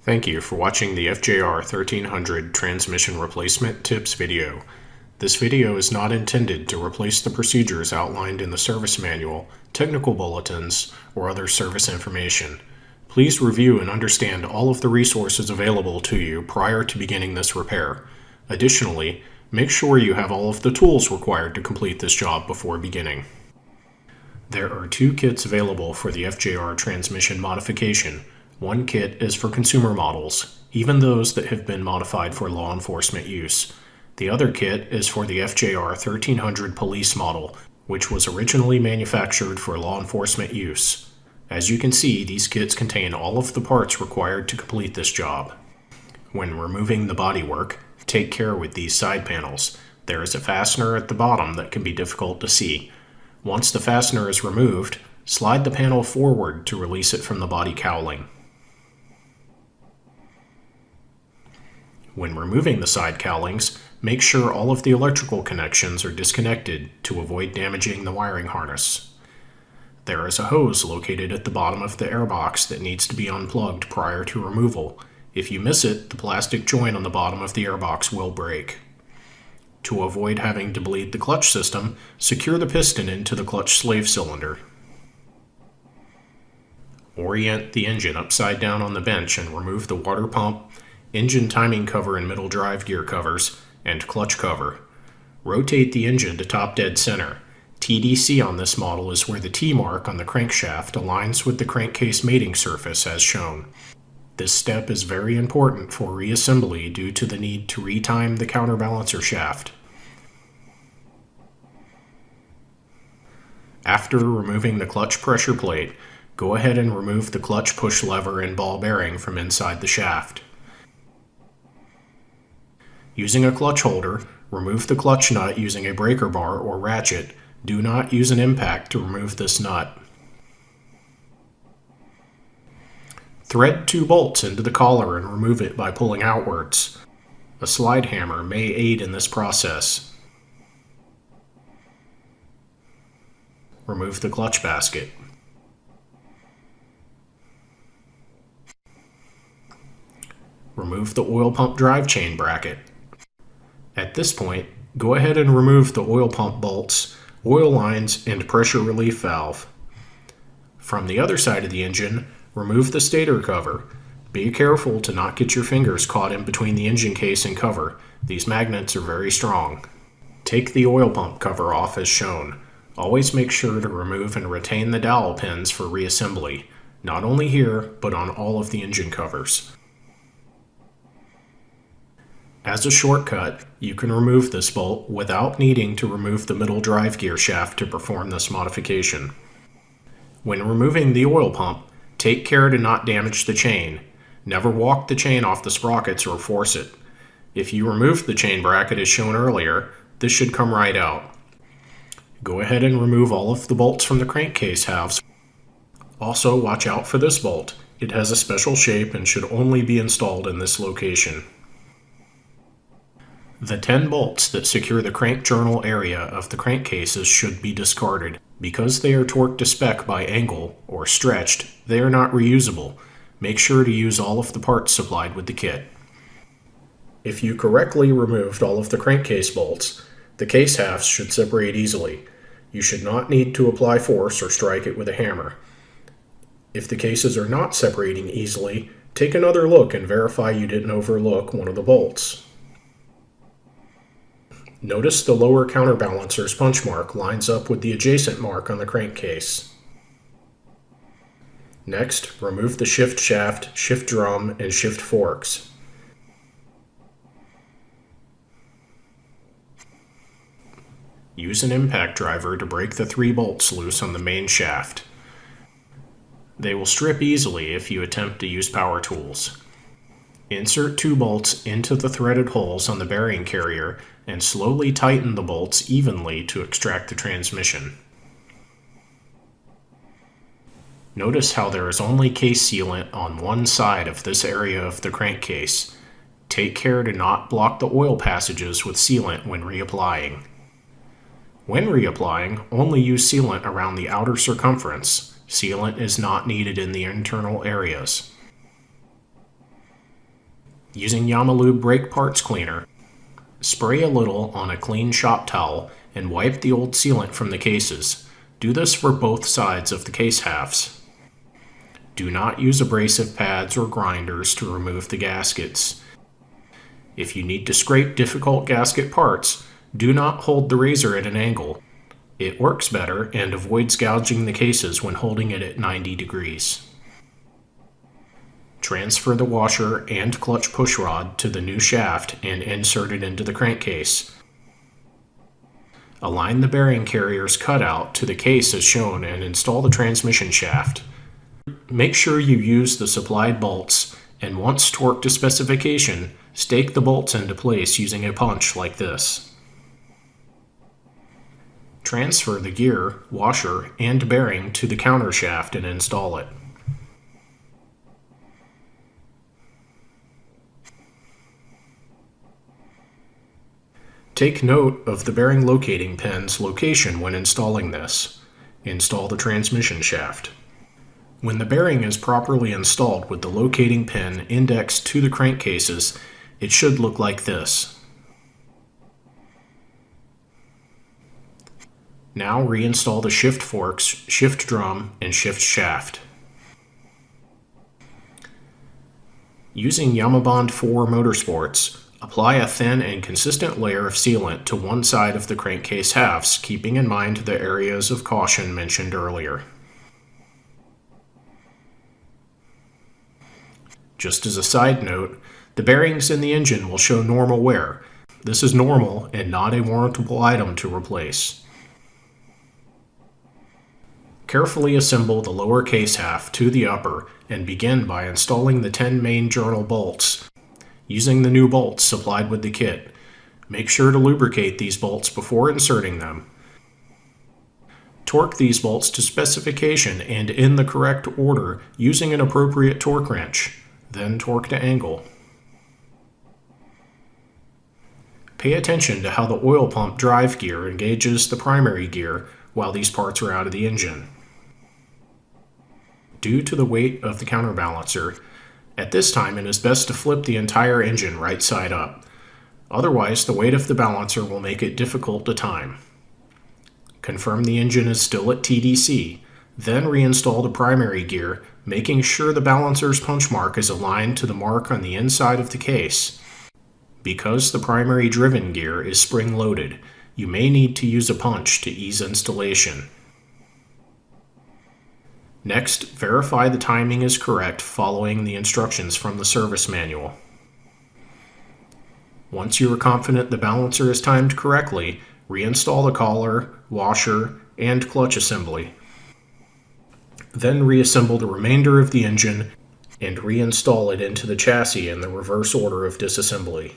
Thank you for watching the FJR1300 transmission replacement tips video. This video is not intended to replace the procedures outlined in the service manual, technical bulletins, or other service information. Please review and understand all of the resources available to you prior to beginning this repair. Additionally, make sure you have all of the tools required to complete this job before beginning. There are two kits available for the FJR transmission modification. One kit is for consumer models, even those that have been modified for law enforcement use. The other kit is for the FJR1300 police model, which was originally manufactured for law enforcement use. As you can see, these kits contain all of the parts required to complete this job. When removing the bodywork, take care with these side panels. There is a fastener at the bottom that can be difficult to see. Once the fastener is removed, slide the panel forward to release it from the body cowling. When removing the side cowlings, make sure all of the electrical connections are disconnected to avoid damaging the wiring harness. There is a hose located at the bottom of the airbox that needs to be unplugged prior to removal. If you miss it, the plastic joint on the bottom of the airbox will break. To avoid having to bleed the clutch system, secure the piston into the clutch slave cylinder. Orient the engine upside down on the bench and remove the water pump, engine timing cover and middle drive gear covers, and clutch cover. Rotate the engine to top dead center. TDC on this model is where the T mark on the crankshaft aligns with the crankcase mating surface as shown. This step is very important for reassembly due to the need to retime the counterbalancer shaft. After removing the clutch pressure plate, go ahead and remove the clutch push lever and ball bearing from inside the shaft. Using a clutch holder, remove the clutch nut using a breaker bar or ratchet. Do not use an impact to remove this nut. Thread 2 bolts into the collar and remove it by pulling outwards. A slide hammer may aid in this process. Remove the clutch basket. Remove the oil pump drive chain bracket. At this point, go ahead and remove the oil pump bolts, oil lines, and pressure relief valve. From the other side of the engine, remove the stator cover. Be careful to not get your fingers caught in between the engine case and cover. These magnets are very strong. Take the oil pump cover off as shown. Always make sure to remove and retain the dowel pins for reassembly, not only here, but on all of the engine covers. As a shortcut, you can remove this bolt without needing to remove the middle drive gear shaft to perform this modification. When removing the oil pump, take care to not damage the chain. Never walk the chain off the sprockets or force it. If you removed the chain bracket as shown earlier, this should come right out. Go ahead and remove all of the bolts from the crankcase halves. Also, watch out for this bolt. It has a special shape and should only be installed in this location. The 10 bolts that secure the crank journal area of the crankcases should be discarded. Because they are torqued to spec by angle or stretched, they are not reusable. Make sure to use all of the parts supplied with the kit. If you correctly removed all of the crankcase bolts, the case halves should separate easily. You should not need to apply force or strike it with a hammer. If the cases are not separating easily, take another look and verify you didn't overlook one of the bolts. Notice the lower counterbalancer's punch mark lines up with the adjacent mark on the crankcase. Next, remove the shift shaft, shift drum, and shift forks. Use an impact driver to break the 3 bolts loose on the main shaft. They will strip easily if you attempt to use power tools. Insert 2 bolts into the threaded holes on the bearing carrier and slowly tighten the bolts evenly to extract the transmission. Notice how there is only case sealant on one side of this area of the crankcase. Take care to not block the oil passages with sealant when reapplying. When reapplying, only use sealant around the outer circumference. Sealant is not needed in the internal areas. Using Yamaha brake parts cleaner, spray a little on a clean shop towel and wipe the old sealant from the cases. Do this for both sides of the case halves. Do not use abrasive pads or grinders to remove the gaskets. If you need to scrape difficult gasket parts, do not hold the razor at an angle. It works better and avoids gouging the cases when holding it at 90 degrees. Transfer the washer and clutch pushrod to the new shaft and insert it into the crankcase. Align the bearing carrier's cutout to the case as shown and install the transmission shaft. Make sure you use the supplied bolts, and once torqued to specification, stake the bolts into place using a punch like this. Transfer the gear, washer, and bearing to the counter shaft and install it. Take note of the bearing locating pin's location when installing this. Install the transmission shaft. When the bearing is properly installed with the locating pin indexed to the crankcases, it should look like this. Now reinstall the shift forks, shift drum, and shift shaft. Using Yamaha 4 Motorsports, apply a thin and consistent layer of sealant to one side of the crankcase halves, keeping in mind the areas of caution mentioned earlier. Just as a side note, the bearings in the engine will show normal wear. This is normal and not a warrantable item to replace. Carefully assemble the lower case half to the upper and begin by installing the 10 main journal bolts. Using the new bolts supplied with the kit, make sure to lubricate these bolts before inserting them. Torque these bolts to specification and in the correct order using an appropriate torque wrench, then torque to angle. Pay attention to how the oil pump drive gear engages the primary gear while these parts are out of the engine. Due to the weight of the counterbalancer, at this time it is best to flip the entire engine right side up. Otherwise, the weight of the balancer will make it difficult to time. Confirm the engine is still at TDC, then reinstall the primary gear, making sure the balancer's punch mark is aligned to the mark on the inside of the case. Because the primary driven gear is spring-loaded, you may need to use a punch to ease installation. Next, verify the timing is correct following the instructions from the service manual. Once you are confident the balancer is timed correctly, reinstall the collar, washer, and clutch assembly. Then reassemble the remainder of the engine and reinstall it into the chassis in the reverse order of disassembly.